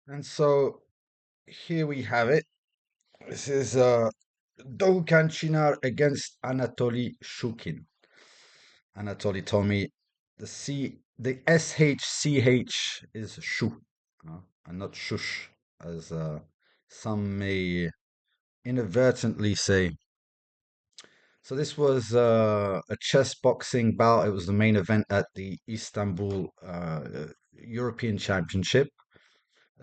And so here we have it. This is Dogukan Çinar against Anatoli Shchukin. Anatoli told me the SHCH is shu, and not shush, as some may inadvertently say. So this was a chess boxing bout. It was the main event at the Istanbul European Championship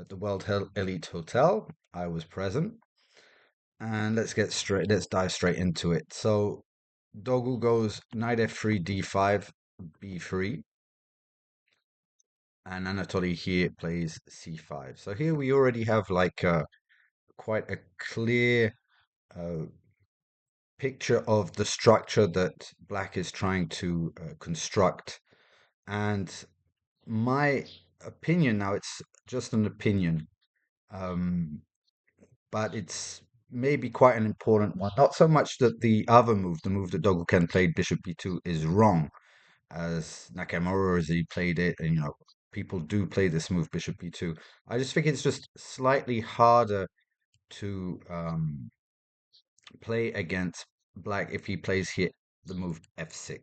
at the Elite Hotel. I was present. And let's dive straight into it. So Dogu goes knight f3, d5, b3, and Anatoly here plays c5. So here we already have like quite a clear uh, picture of the structure that Black is trying to construct. And my opinion now, it's just an opinion, um, but it's maybe quite an important one. Not so much that the other move, the move that Doguken played, Bishop b2, is wrong, as Nakamura as he played it, and people do play this move, Bishop b2. I just think it's just slightly harder to play against Black if he plays here the move f6,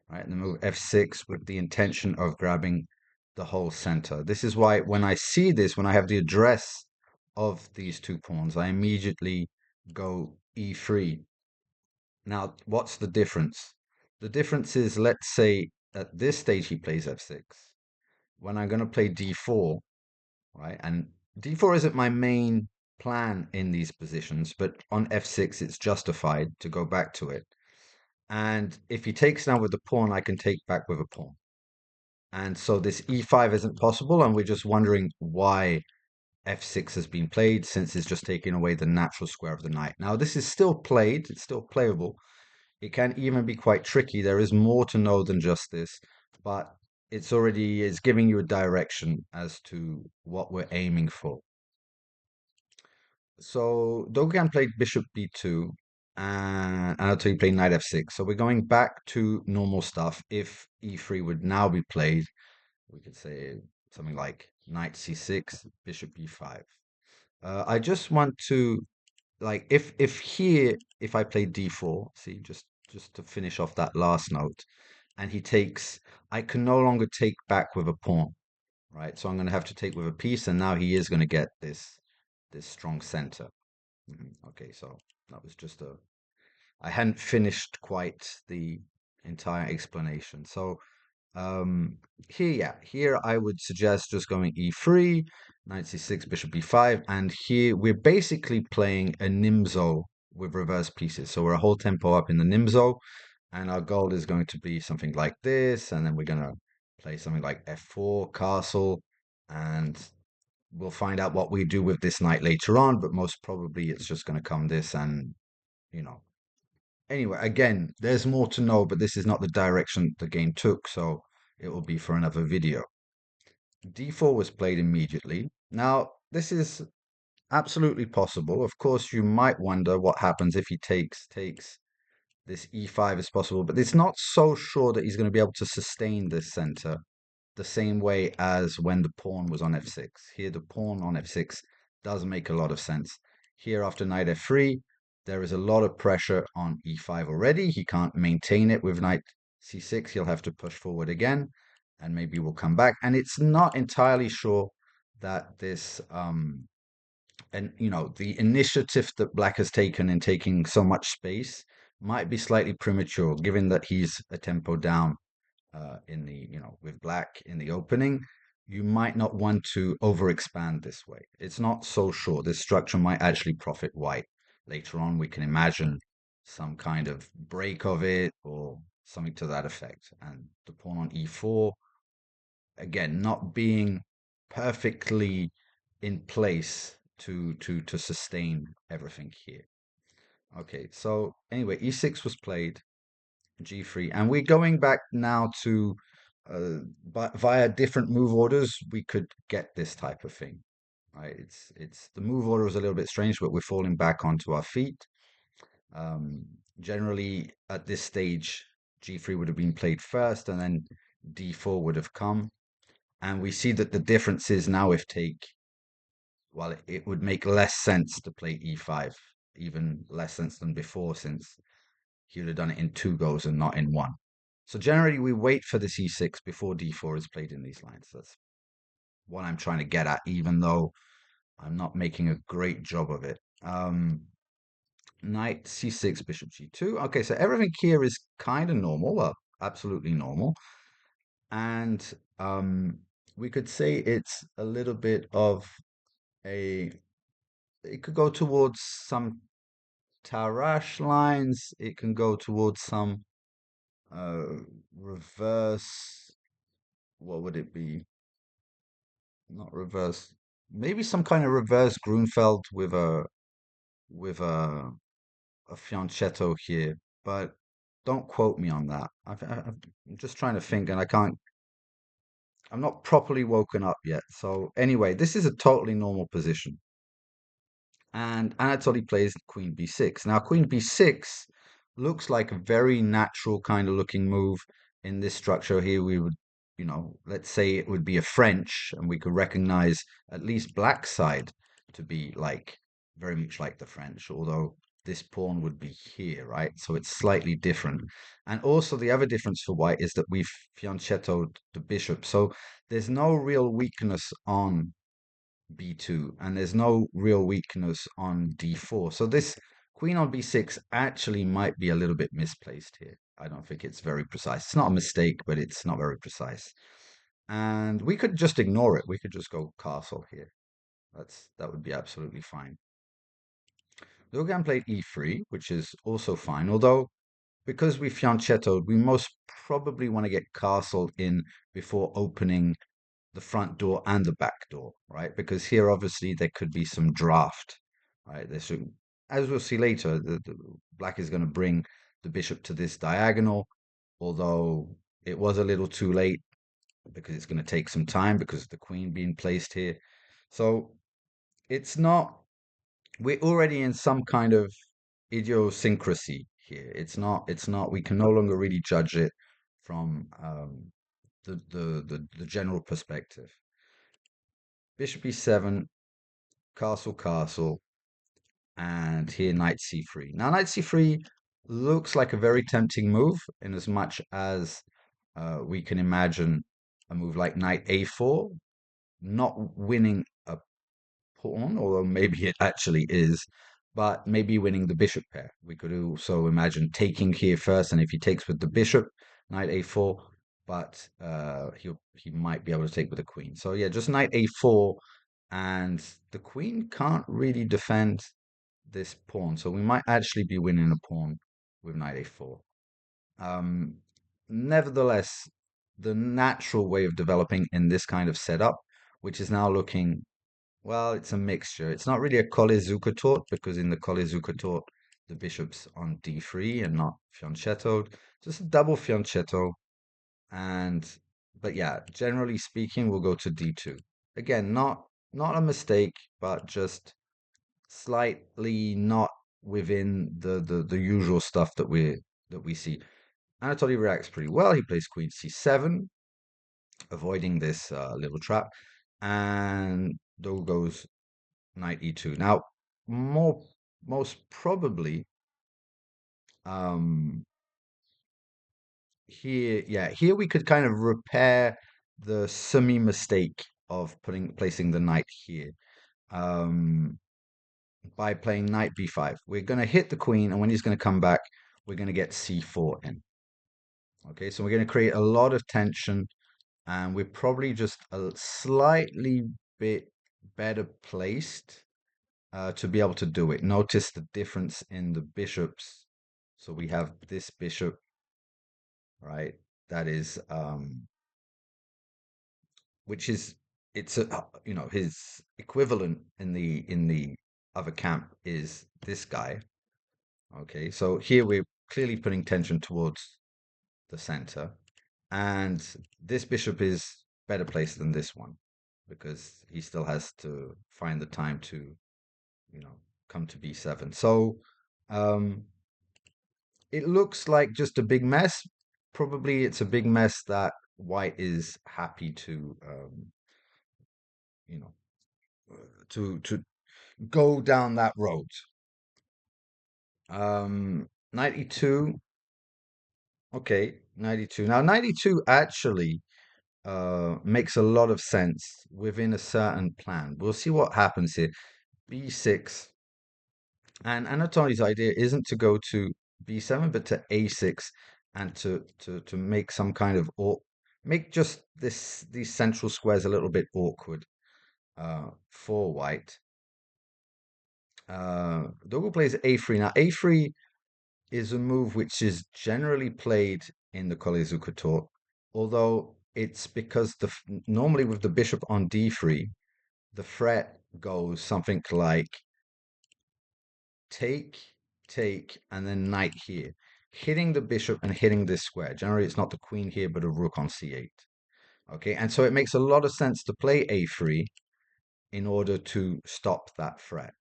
right? The move f6 with the intention of grabbing the whole center. This is why when I see this, when I have the address of these two pawns, I immediately go e3. Now, what's the difference? The difference is, let's say at this stage he plays f6. When I'm going to play d4, right? And d4 isn't my main plan in these positions, but on f6 it's justified to go back to it. And if he takes now with the pawn, I can take back with a pawn. And so this e5 isn't possible, and we're just wondering why f6 has been played, since it's just taking away the natural square of the knight. Now, this is still played, it's still playable. It can even be quite tricky. There is more to know than just this, but it's giving you a direction as to what we're aiming for. So Dogan played bishop b2 and Anatoly played knight f6. So we're going back to normal stuff. If e3 would now be played, we could say something like knight c6, bishop b5. I just want to, like, if I play d4, see, just to finish off that last note, and he takes, I can no longer take back with a pawn, right? So I'm going to have to take with a piece, and now he is going to get this strong center. Okay, so that was just a, I hadn't finished quite the entire explanation. So um, here I would suggest just going e3, knight c6, bishop b5, and here we're basically playing a nimzo with reverse pieces. So we're a whole tempo up in the nimzo, and our goal is going to be something like this, and then we're going to play something like f4, castle, and we'll find out what we do with this knight later on, but most probably it's just going to come this and, you know. Anyway, again, there's more to know, but this is not the direction the game took, so it will be for another video. D4 was played immediately. Now, this is absolutely possible. Of course, you might wonder what happens if he takes this E5 is possible, but it's not so sure that he's going to be able to sustain this center the same way as when the pawn was on f6. Here, the pawn on f6 does make a lot of sense. Here, after knight f3, there is a lot of pressure on e5 already. He can't maintain it with knight c6. He'll have to push forward again, and maybe we'll come back. And it's not entirely sure that this, and the initiative that Black has taken in taking so much space might be slightly premature, given that he's a tempo down in the, with Black in the opening. You might not want to overexpand this way. It's not so sure. This structure might actually profit White. Later on, we can imagine some kind of break of it or something to that effect. And the pawn on e4, again, not being perfectly in place to sustain everything here. Okay, so anyway, e6 was played, g3, and we're going back now to but via different move orders, we could get this type of thing, right? It's the move order is a little bit strange, but we're falling back onto our feet. Um, Generally, at this stage, g3 would have been played first, and then d4 would have come. And we see that the difference is now if take well, it would make less sense to play e5, even less sense than before, since he would have done it in two goes and not in one. So generally, we wait for this e6 before d4 is played in these lines. That's what I'm trying to get at, even though I'm not making a great job of it. Knight c6, bishop g2. Okay, so everything here is kind of normal. Well, absolutely normal. And we could say it's a little bit of a, it could go towards some Tarash lines. It can go towards some reverse. What would it be? Not reverse. Maybe some kind of reverse Grunfeld with a fianchetto here, but don't quote me on that. I'm just trying to think, and I can't. I'm not properly woken up yet. So anyway, this is a totally normal position. And Anatoly plays Queen b6. Now, Queen b6 looks like a very natural kind of looking move in this structure here. We would, let's say it would be a French, and we could recognize at least black side to be like very much like the French, although this pawn would be here, right? So it's slightly different. And also the other difference for white is that we've fianchettoed the bishop. So there's no real weakness on b2, and there's no real weakness on d4. So this queen on b6 actually might be a little bit misplaced here. I don't think it's very precise. It's not a mistake, but it's not very precise. And we could just ignore it. We could just go castle here. That would be absolutely fine. Dogukan played e3, which is also fine, although because we fianchettoed, we most probably want to get castled in before opening the front door and the back door, right? Because here, obviously, there could be some draft, right? As we'll see later, the black is going to bring the bishop to this diagonal, although it was a little too late because it's going to take some time because of the queen being placed here. So it's not, we're already in some kind of idiosyncrasy here. It's not, we can no longer really judge it from the general perspective. Bishop e7, castle, castle, and here knight c3. Now, knight c3 looks like a very tempting move in as much as we can imagine a move like knight a4, not winning a pawn, although maybe it actually is, but maybe winning the bishop pair. We could also imagine taking here first, and if he takes with the bishop, knight a4, but he might be able to take with the queen. So yeah, just knight a4, and the queen can't really defend this pawn, so we might actually be winning a pawn with knight a4. Um, Nevertheless, the natural way of developing in this kind of setup, which is now looking, well, it's a mixture. It's not really a Colle Zukertort because in the Colle Zukertort, the bishop's on d3 and not fianchettoed. Just a double fianchetto. And, but yeah, generally speaking, we'll go to d2. Again, not a mistake, but just slightly not within the usual stuff that we see. Anatoly reacts pretty well. He plays queen c7, avoiding this little trap, and Do goes knight e2. Now, more most probably, um, here we could kind of repair the semi mistake of placing the knight here. Um, by playing knight b5. We're going to hit the queen, and when he's going to come back, we're going to get c4 in. Okay, so we're going to create a lot of tension, and we're probably just a slightly bit better placed to be able to do it. Notice the difference in the bishops. So we have this bishop, right? That is, which is, it's a, his equivalent in the other camp is this guy. Okay, so here we're clearly putting tension towards the center, and this bishop is better placed than this one because he still has to find the time to, you know, come to b7. So um, it looks like just a big mess. Probably it's a big mess that white is happy to, you know, to go down that road. 92. Okay, 92. Now 92 actually makes a lot of sense within a certain plan. We'll see what happens here. B6, and Anatoli's idea isn't to go to B7, but to A6 and to make some kind of or make just these central squares a little bit awkward for white. Dogu plays A3. Now A3 is a move which is generally played in the Kolezuka tour, although it's because normally with the bishop on D3, the threat goes something like take, take, and then knight here, hitting the bishop and hitting this square. Generally, it's not the queen here, but a rook on C8. Okay, and so it makes a lot of sense to play A3 in order to stop that threat.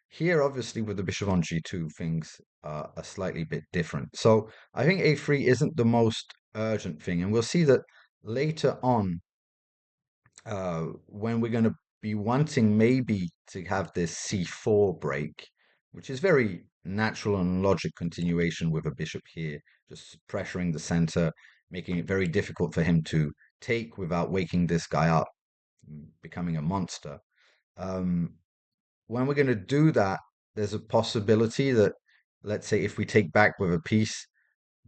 Here, obviously, with the bishop on G2, things are a slightly bit different. So I think A3 isn't the most urgent thing, and we'll see that later on when we're going to be wanting maybe to have this C4 break, which is very natural and logic continuation with a bishop here, just pressuring the center, making it very difficult for him to take without waking this guy up, becoming a monster. Um, when we're going to do that, there's a possibility that, let's say, if we take back with a piece,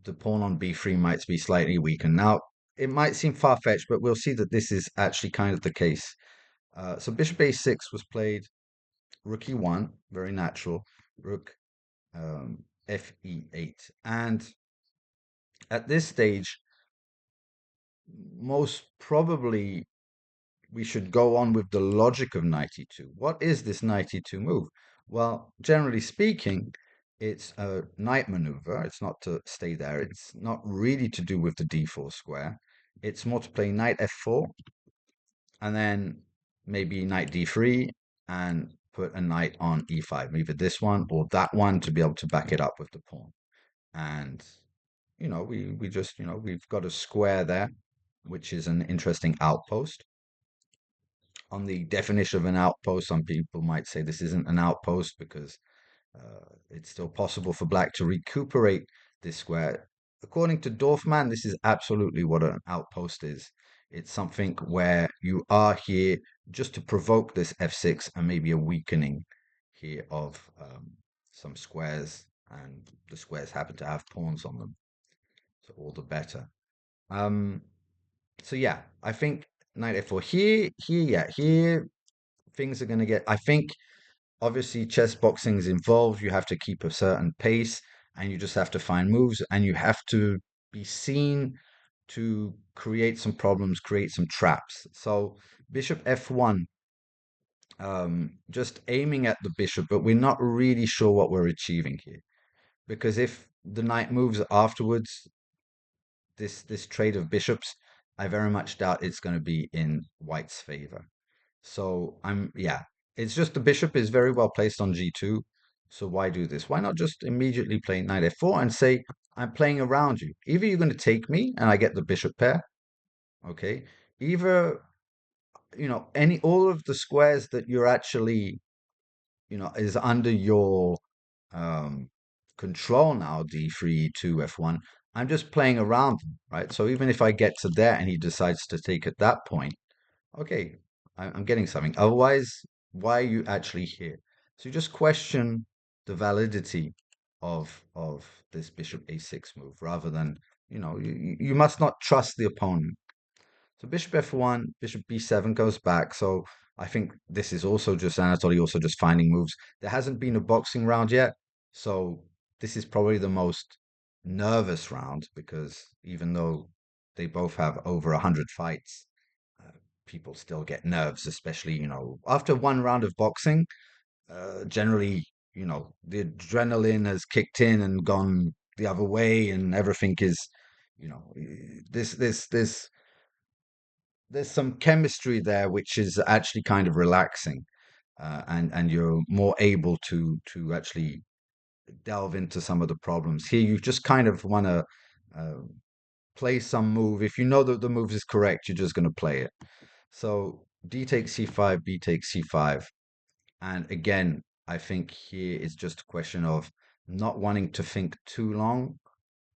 the pawn on b3 might be slightly weakened. Now, it might seem far-fetched, but we'll see that this is actually kind of the case. So bishop a6 was played, rook e1, very natural, rook fe8. And at this stage, most probably we should go on with the logic of knight e2. What is this knight e2 move? Well, generally speaking, it's a knight maneuver. It's not to stay there. It's not really to do with the d4 square. It's more to play knight f4 and then maybe knight d3 and put a knight on e5, either this one or that one to be able to back it up with the pawn. And, we just, we've got a square there, which is an interesting outpost. On the definition of an outpost, some people might say this isn't an outpost because it's still possible for black to recuperate this square. According to Dorfman, this is absolutely what an outpost is. It's something where you are here just to provoke this f6 and maybe a weakening here of some squares, and the squares happen to have pawns on them, so all the better. Um, so yeah, I think knight f4 here, things are going to get. I think obviously chess boxing is involved. You have to keep a certain pace and you just have to find moves and you have to be seen to create some problems, create some traps. So bishop f1, just aiming at the bishop, but we're not really sure what we're achieving here. Because if the knight moves afterwards, this trade of bishops, I very much doubt it's going to be in white's favor. So yeah, it's just the bishop is very well placed on g2. So why do this? Why not just immediately play knight f4 and say, I'm playing around you. Either you're going to take me and I get the bishop pair, okay? Either, all of the squares that you're actually, is under your um, control now, d3, e2, f1, I'm just playing around them, right? So even if I get to there and he decides to take at that point, okay, I'm getting something. Otherwise, why are you actually here? So you just question the validity of this bishop a6 move rather than, you must not trust the opponent. So bishop f1, bishop b7 goes back. So I think this is also just Anatoly also just finding moves. There hasn't been a boxing round yet. So this is probably the most nervous round because even though they both have over 100 fights, uh, people still get nerves, especially, after one round of boxing, generally, the adrenaline has kicked in and gone the other way and everything is, this there's some chemistry there which is actually kind of relaxing, and you're more able to actually delve into some of the problems. Here, you just kind of want to play some move. If you know that the move is correct, you're just going to play it. So D takes C5, B takes C5. And again, I think here it's just a question of not wanting to think too long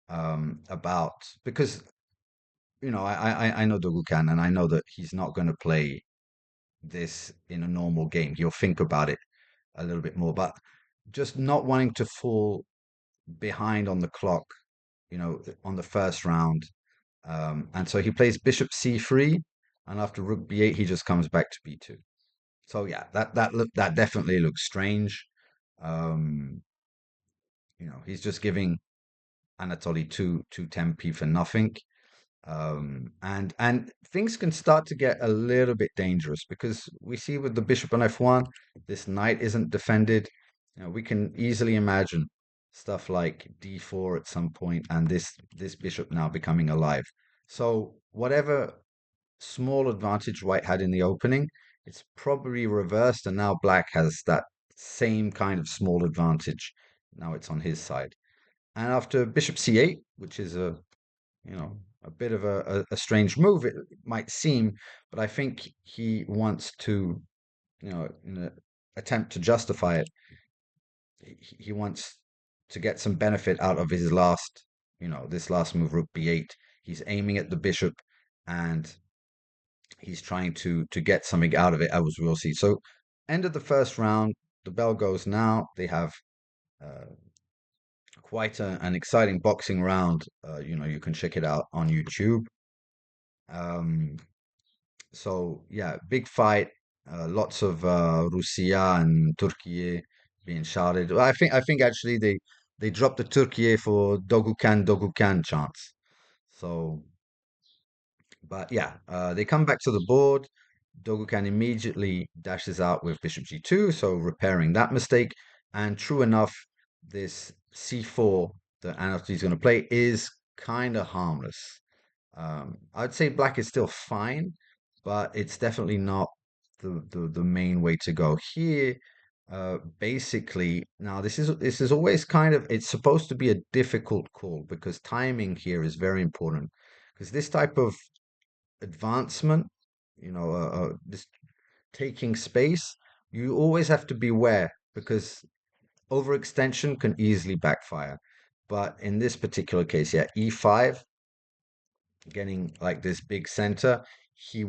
about because I know Dogukan and I know that he's not going to play this in a normal game. He'll think about it a little bit more, but just not wanting to fall behind on the clock, on the first round. And so he plays Bishop C3, and after Rook B8, he just comes back to B2. So yeah, that definitely looks strange. Um, he's just giving Anatoli two tempi for nothing. And things can start to get a little bit dangerous because we see with the bishop on f1, this knight isn't defended. We can easily imagine stuff like d4 at some point, and this bishop now becoming alive. So whatever small advantage white had in the opening, it's probably reversed, and now black has that same kind of small advantage. Now it's on his side. And after bishop c8, which is a bit of a strange move, it might seem, but I think he wants to, in an attempt to justify it, he wants to get some benefit out of his this last move, rook b8. He's aiming at the bishop and he's trying to get something out of it, as we'll see. So, end of the first round, the bell goes now. They have uh, quite an exciting boxing round. You can check it out on YouTube. Um, So yeah, big fight. Lots of Russia and Turkey being shouted. Well, I think actually they dropped the Turkey for Dogukan chants. So, but yeah, they come back to the board. Dogukan immediately dashes out with Bishop G2, so repairing that mistake. And true enough, this C4 that Anatoly is going to play is kind of harmless. I'd say black is still fine, but it's definitely not the main way to go. Here, basically, now this is always kind of it's supposed to be a difficult call because timing here is very important. Because this type of advancement, this taking space, you always have to beware because overextension can easily backfire. But in this particular case, yeah, E5 getting like this big center, he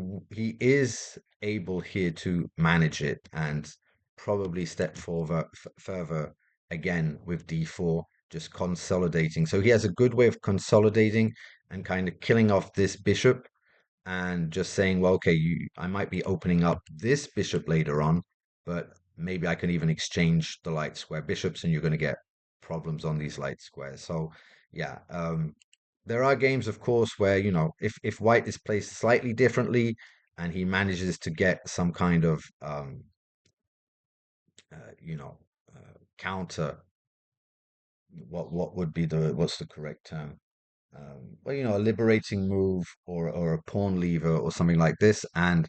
is able here to manage it and probably step further again with d4, just consolidating. So he has a good way of consolidating and kind of killing off this bishop and just saying, well, okay, I might be opening up this bishop later on, but maybe I can even exchange the light square bishops, and you're going to get problems on these light squares. So, yeah, there are games, of course, where if white is placed slightly differently, and he manages to get some kind of counter. What would be what's the correct term? Well, a liberating move or a pawn lever or something like this. And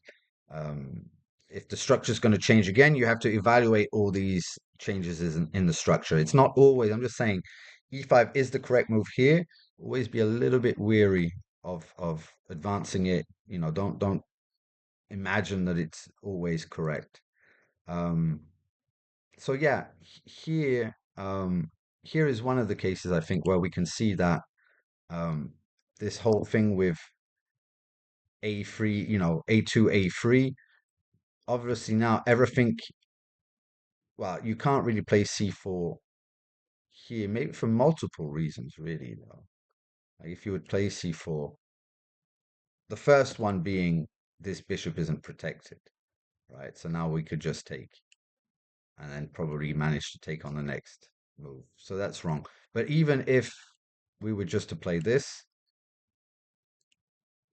um, if the structure is going to change again, you have to evaluate all these changes in the structure. It's not always, I'm just saying, e5 is the correct move here. Always be a little bit weary of advancing it. Don't imagine that it's always correct. Um, so yeah, here is one of the cases I think where we can see that um, this whole thing with A3, A2, A3. Obviously now everything, well, you can't really play C4 here, maybe for multiple reasons, really, though. Like if you would play C4, the first one being this bishop isn't protected, right? So now we could just take and then probably manage to take on the next move. So that's wrong. But even if we were just to play this,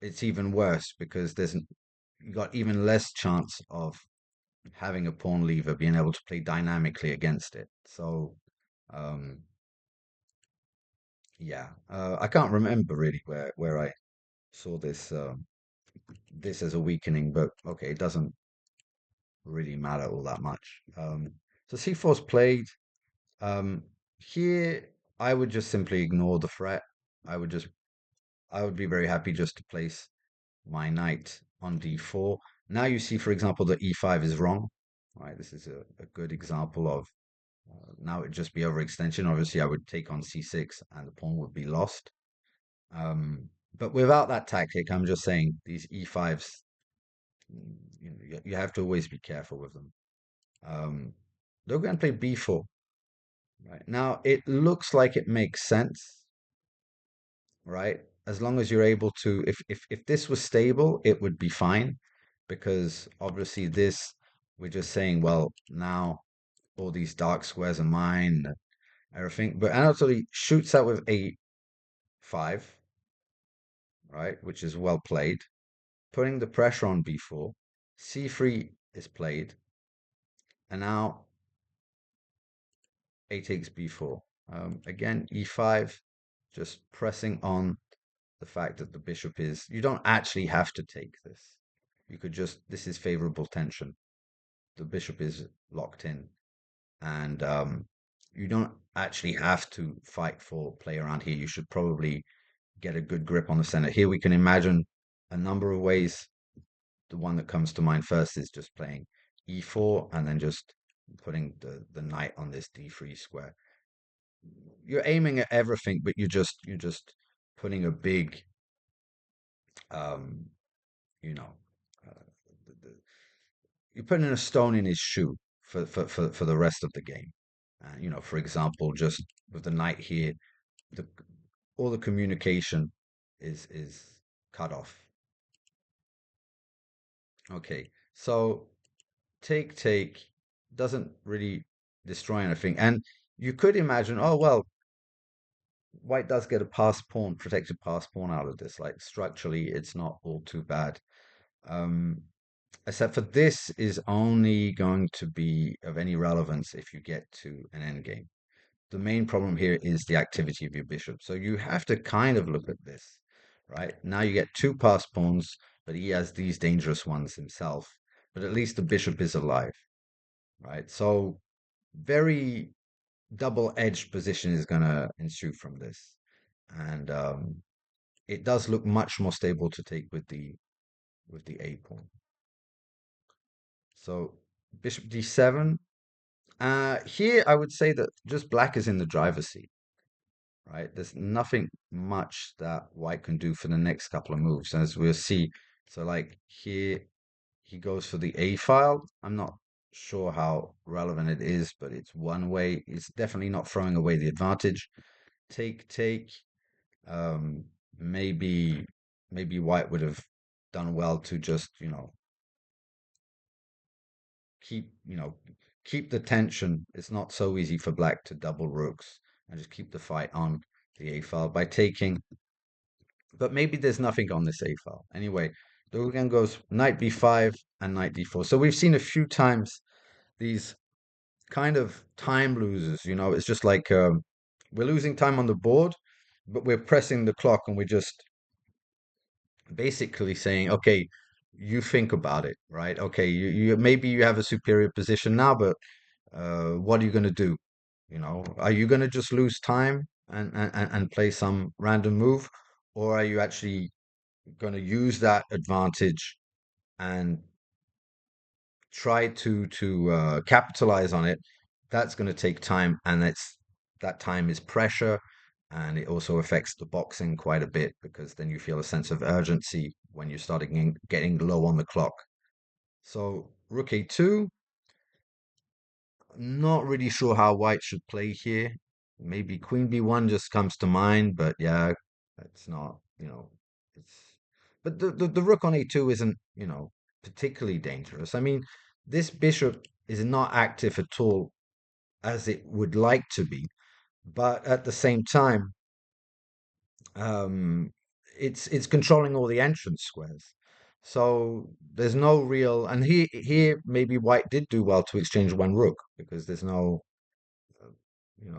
it's even worse because you got even less chance of having a pawn lever, being able to play dynamically against it. So, um, yeah, I can't remember really where I saw this as a weakening, but okay, it doesn't really matter all that much. So C4's played. Um, Here, I would just simply ignore the threat. I would just, I would be very happy just to place my knight on d4. Now you see, for example, that e5 is wrong, right? This is a good example of now it'd just be overextension. Obviously, I would take on c6 and the pawn would be lost. But without that tactic, I'm just saying these e5s, you have to always be careful with them. Dogukan played b4. Right. Now it looks like it makes sense, right? As long as you're able to, if this was stable, it would be fine, because obviously this, we're just saying, well, now all these dark squares are mine, everything. But Anatoly shoots out with a5, right, which is well played, putting the pressure on b4. c3 is played, and now a takes b4. Again, e5, just pressing on the fact that the bishop is, you don't actually have to take this. You could just, this is favorable tension. The bishop is locked in, and you don't actually have to fight for play around here. You should probably get a good grip on the center. Here we can imagine a number of ways. The one that comes to mind first is just playing e4 and then just putting the knight on this d3 square. You're aiming at everything, but you're just putting a big um, you know, uh, you're putting a stone in his shoe for the rest of the game. For example, just with the knight here, the all the communication is cut off. Okay, so take doesn't really destroy anything, and you could imagine, oh well, white does get a pass pawn, protected pass pawn out of this. Like structurally, it's not all too bad. Um, Except for this is only going to be of any relevance if you get to an endgame. The main problem here is the activity of your bishop. So you have to kind of look at this, right? Now you get two pass pawns, but he has these dangerous ones himself. But at least the bishop is alive, right? So very double-edged position is going to ensue from this. And it does look much more stable to take with the a pawn. So bishop d7. Here, I would say that just black is in the driver's seat, right? There's nothing much that white can do for the next couple of moves, as we'll see. So, like here, he goes for the A file. I'm not sure how relevant it is, but it's one way. It's definitely not throwing away the advantage. Take. Um, maybe white would have done well to just, keep you know keep the tension. It's not so easy for black to double rooks and just keep the fight on the a file by taking. But maybe there's nothing on this a file anyway. Dogukan goes knight b5 and knight d4. So we've seen a few times these kind of time losers. It's just like we're losing time on the board, but we're pressing the clock and we're just basically saying, okay, you think about it, right? Okay, you maybe you have a superior position now, but what are you going to do? Are you going to just lose time and play some random move, or are you actually going to use that advantage and try to capitalize on it? That's going to take time, and that time is pressure, and it also affects the boxing quite a bit because then you feel a sense of urgency when you're starting getting low on the clock. So rook a2. Not really sure how white should play here. Maybe queen b1 just comes to mind, but yeah, it's not, it's but the rook on a2 isn't, particularly dangerous. I mean, this bishop is not active at all as it would like to be, but at the same time, um, it's controlling all the entrance squares. So there's no real, and here maybe white did do well to exchange one rook because uh,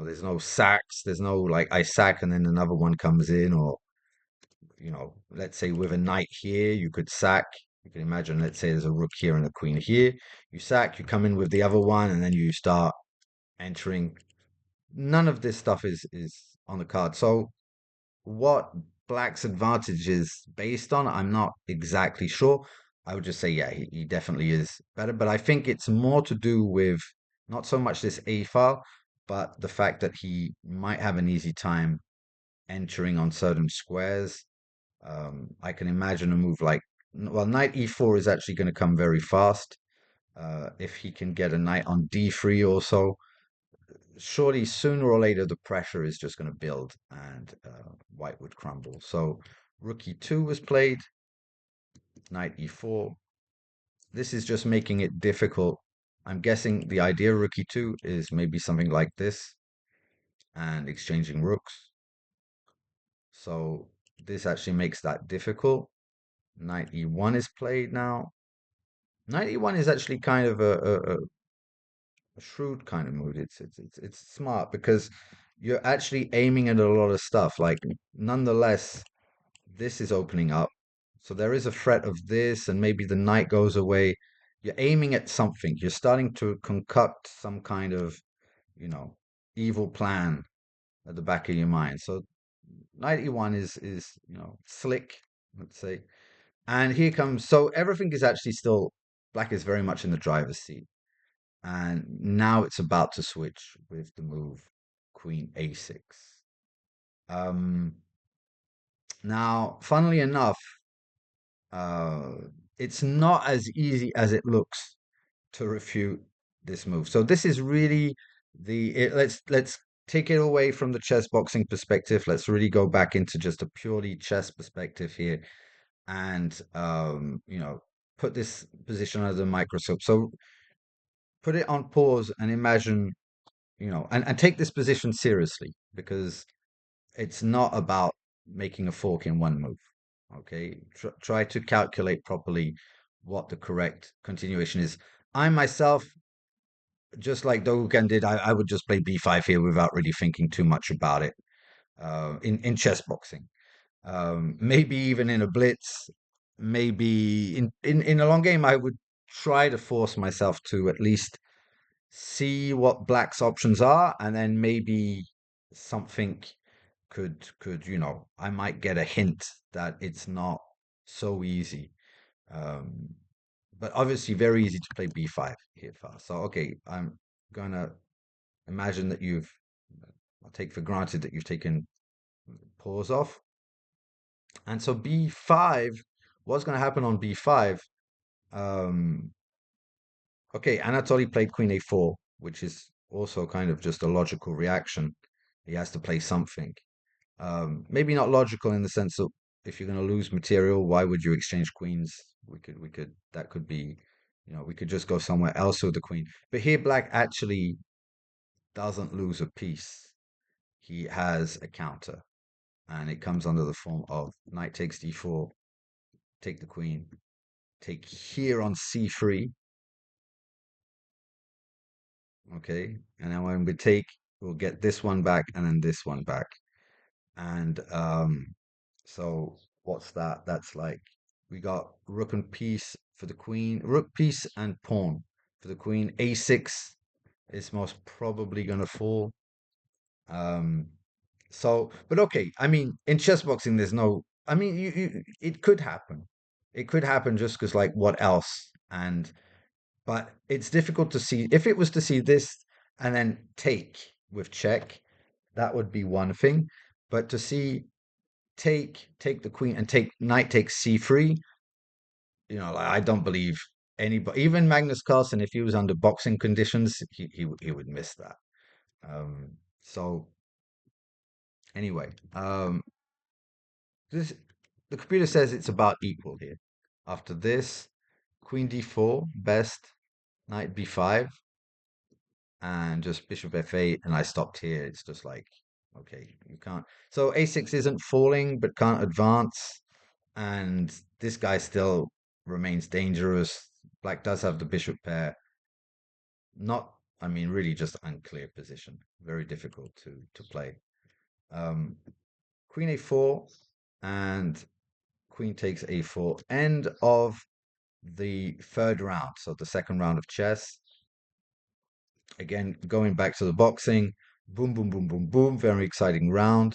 there's no sacks. There's no like I sack and then another one comes in, or let's say with a knight here, you could sack. You can imagine, let's say there's a rook here and a queen here. You sack, you come in with the other one, and then you start entering. None of this stuff is on the card. So what black's advantage is based on, I'm not exactly sure. I would just say, yeah, he definitely is better. But I think it's more to do with not so much this A file, but the fact that he might have an easy time entering on certain squares. I can imagine a move like, well, knight e4 is actually going to come very fast. If he can get a knight on d3 also, surely sooner or later the pressure is just going to build and white would crumble. So rook e2 was played, knight e4. This is just making it difficult. I'm guessing the idea of rook e2 is maybe something like this and exchanging rooks. So this actually makes that difficult. Knight e1 is played now. Knight e1 is actually kind of a shrewd kind of move. It's smart because you're actually aiming at a lot of stuff. Like nonetheless, this is opening up. So there is a threat of this, and maybe the knight goes away. You're aiming at something. You're starting to concoct some kind of, you know, evil plan at the back of your mind. So knight e1 is slick, let's say. And here comes, so everything is actually still, black is very much in the driver's seat. And now it's about to switch with the move queen a6. Um, Now, funnily enough, uh, it's not as easy as it looks to refute this move. So this is really let's take it away from the chess boxing perspective. Let's really go back into just a purely chess perspective here, and put this position under the microscope. So put it on pause and imagine, and take this position seriously because it's not about making a fork in one move. Okay, try to calculate properly what the correct continuation is. I myself, just like Dogukan did, I would just play b5 here without really thinking too much about it. In chess boxing, maybe even in a blitz, maybe in a long game, I would try to force myself to at least see what black's options are, and then maybe something could I might get a hint that it's not so easy. Um, but obviously very easy to play b5 here fast. So okay, I'm gonna imagine that I'll take for granted that you've taken pause off. And so b5, what's gonna happen on b5? Um, okay, Anatoly played queen a4, which is also kind of just a logical reaction. He has to play something. Maybe not logical in the sense that if you're going to lose material, why would you exchange queens? That could be, we could just go somewhere else with the queen. But here, black actually doesn't lose a piece. He has a counter, and it comes under the form of knight takes d4, take the queen, take here on c3, okay? And then when we take, we'll get this one back and then this one back. And so what's that? That's like we got rook and piece for the queen, rook piece and pawn for the queen. A6 is most probably gonna fall. Um, but okay, I mean, in chess boxing, there's no, I mean, it could happen. It could happen just because, like, what else? But it's difficult to see. If it was to see this and then take with check, that would be one thing. But to see take the queen and take knight takes c3, like I don't believe anybody, even Magnus Carlsen, if he was under boxing conditions, he would miss that. So anyway, this the computer says it's about equal here. After this, queen d4, best, knight b5, and just bishop f8, and I stopped here. It's just like, okay, you can't. So a6 isn't falling, but can't advance. And this guy still remains dangerous. Black does have the bishop pair. Not, I mean, really just unclear position. Very difficult to play. Um, Queen a4 and queen takes a4. End of the third round. So the second round of chess. Again, going back to the boxing. Boom, boom, boom, boom, boom. Very exciting round.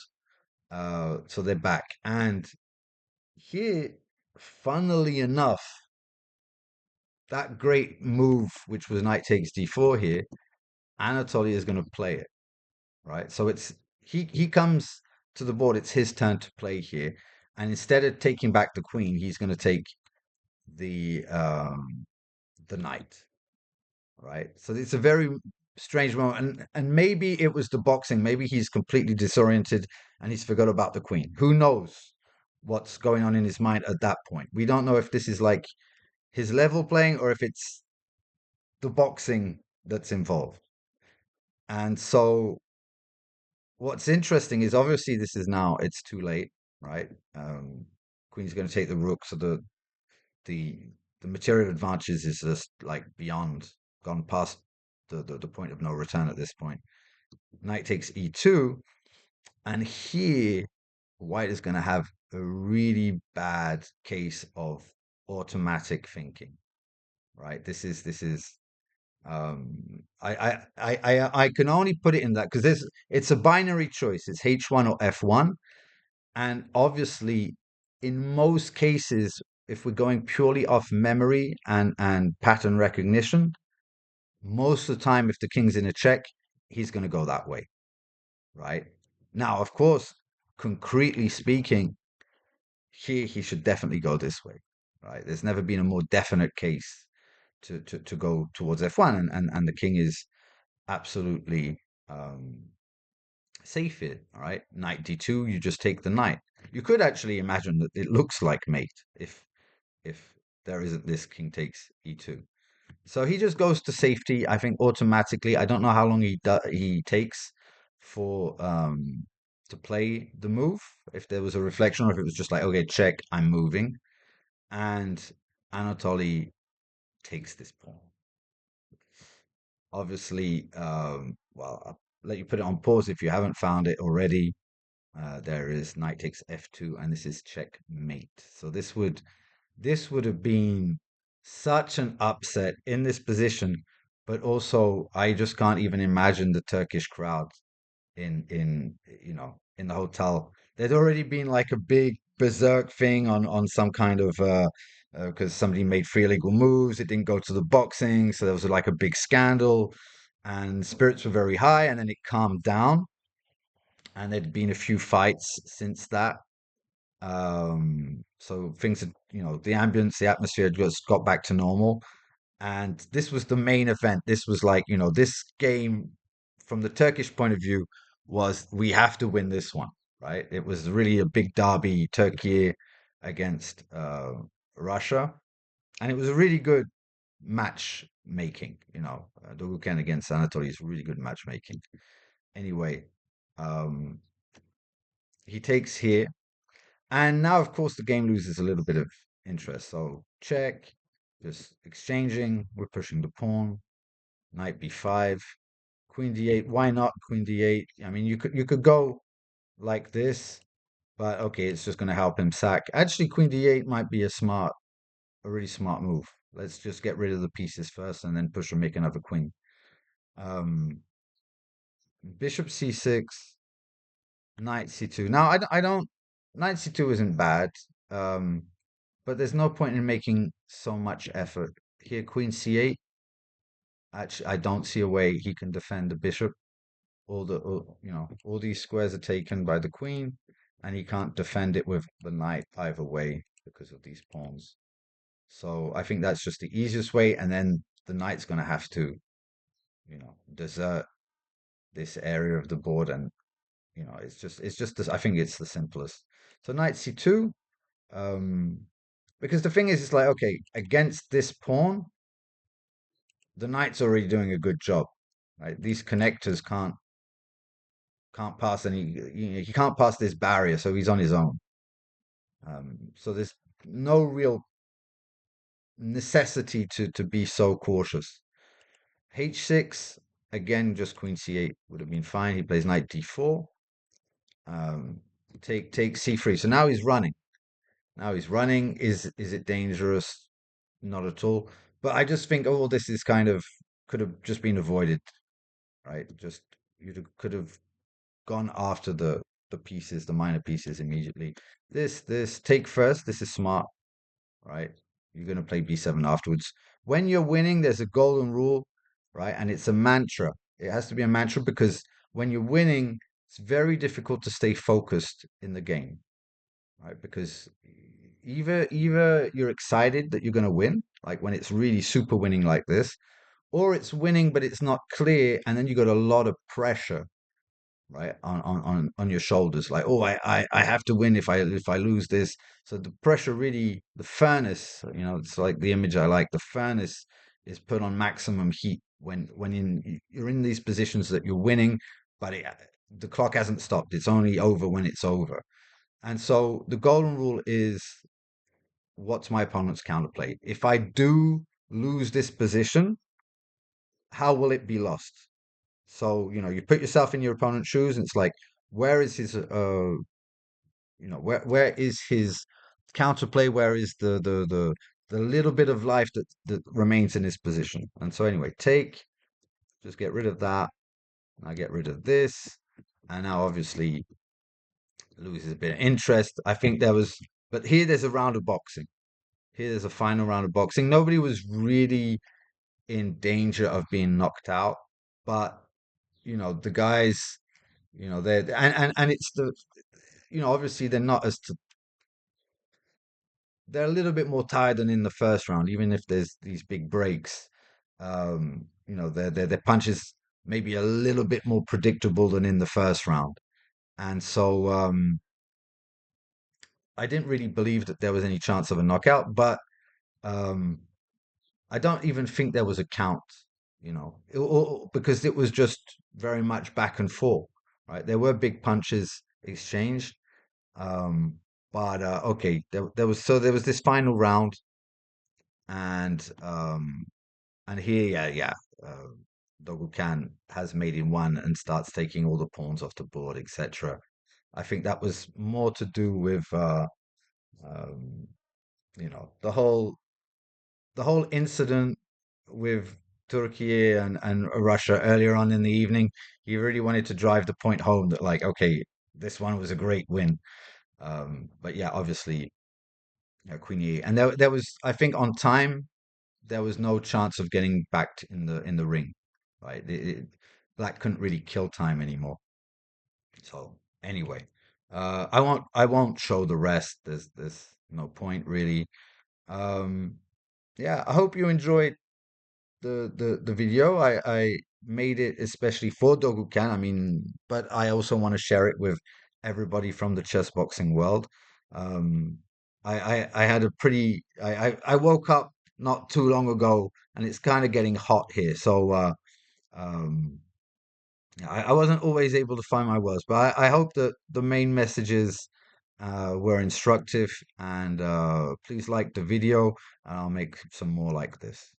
So they're back. And here, funnily enough, that great move, which was knight takes d4 here, Anatoly is going to play it, right? So it's he comes to the board. It's his turn to play here, and instead of taking back the queen, he's going to take the um the knight, right? So it's a very strange moment, and maybe it was the boxing. Maybe he's completely disoriented and he's forgot about the queen. Who knows what's going on in his mind at that point? We don't know if this is like his level playing or if it's the boxing that's involved. And so what's interesting is obviously this is now it's too late, right? Queen's going to take the rook, so the the material advantages is just like beyond gone past the point of no return at this point. Knight takes e2, and here white is going to have a really bad case of automatic thinking, right? This is I can only put it in that because there's it's a binary choice. It's H1 or F1. And obviously, in most cases, if we're going purely off memory and pattern recognition, most of the time, if the king's in a check, he's going to go that way, right? Now, of course, concretely speaking, here he should definitely go this way, right? There's never been a more definite case to go towards F1, and the king is absolutely safe here, all right? Knight d2, you just take the knight. You could actually imagine that it looks like mate if there isn't this king takes e2. So he just goes to safety, I think automatically. I don't know how long he takes for to play the move. If there was a reflection or if it was just like, okay, check, I'm moving. And Anatoly takes this pawn. Obviously, well, I'll let you put it on pause if you haven't found it already. There is knight takes f2, and this is checkmate. So this would have been such an upset in this position, but also I just can't even imagine the Turkish crowd in in the hotel. There'd already been like a big berserk thing on some kind of because somebody made three illegal moves. It didn't go to the boxing, so there was like a big scandal, and spirits were very high, and then it calmed down, and there'd been a few fights since that. So things had, the ambience, the atmosphere just got back to normal. And this was the main event. This was like, this game from the Turkish point of view was we have to win this one, right? It was really a big derby, Turkey against Russia. And it was a really good matchmaking, Dogukan against Anatoli is really good matchmaking. Anyway, um, he takes here. And now, of course, the game loses a little bit of interest. So check, just exchanging. We're pushing the pawn. Knight b5, queen d8. Why not queen d8? I mean, you could go like this, but okay, it's just going to help him sack. Actually, queen d8 might be a really smart move. Let's just get rid of the pieces first, and then push and make another queen. Um, Bishop c6, knight c2. Now, I don't. Knight c2 isn't bad. Um, but there's no point in making so much effort. Here, queen c8. Actually, I don't see a way he can defend the bishop. All these squares are taken by the queen, and he can't defend it with the knight either way because of these pawns. So I think that's just the easiest way, and then the knight's going to have to, desert this area of the board, and it's just this. I think it's the simplest. So knight c2. Um, because the thing is, it's like, okay, against this pawn, the knight's already doing a good job, right? These connectors can't pass any, he can't pass this barrier, so he's on his own. So there's no real necessity to be so cautious. H6, again, just queen c8 would have been fine. He plays knight d4. Um, take c3. So now he's running. Is it dangerous? Not at all. But I just think all this is kind of could have just been avoided, right? Just could have gone after the pieces, the minor pieces immediately. This take first. This is smart, right? You're going to play b7 afterwards. When you're winning, there's a golden rule, right? And it's a mantra. It has to be a mantra because when you're winning, it's very difficult to stay focused in the game, right? Because either you're excited that you're going to win, like when it's really super winning like this, or it's winning but it's not clear, and then you got a lot of pressure, right, on your shoulders, like, oh, I have to win if I lose this. So the pressure really, the furnace, it's like the image I like. The furnace is put on maximum heat you're in these positions that you're winning, but the clock hasn't stopped. It's only over when it's over. And so the golden rule is, what's my opponent's counterplay? If I do lose this position, how will it be lost? So, you put yourself in your opponent's shoes, and it's like, where is his where is his counterplay? Where is the little bit of life that remains in his position? And so anyway, just get rid of that. And I get rid of this. And now obviously loses a bit of interest. I think but here there's a round of boxing. Here there's a final round of boxing. Nobody was really in danger of being knocked out, but the guys, they're and it's obviously they're a little bit more tired than in the first round, even if there's these big breaks. Their punches maybe a little bit more predictable than in the first round, and so I didn't really believe that there was any chance of a knockout, but um, I don't even think there was a count, because it was just very much back and forth, right? There were big punches exchanged, um, but okay, there was this final round, and here, yeah, uh, Dogukan has made him one and starts taking all the pawns off the board, etc. I think that was more to do with um, you know, the whole incident with Turkey and Russia earlier on in the evening. He really wanted to drive the point home that, like, okay, this one was a great win. But yeah, obviously, Queen E, and there was, I think, on time, there was no chance of getting back in the ring, right? Black couldn't really kill time anymore. So anyway, I won't show the rest. There's no point really. Um, yeah, I hope you enjoyed the video. I made it especially for Dogukan. I mean, but I also want to share it with everybody from the chess boxing world. Um, I had a pretty I woke up not too long ago, and it's kind of getting hot here. So um, I wasn't always able to find my words, but I hope that the main messages were instructive, and please like the video, and I'll make some more like this.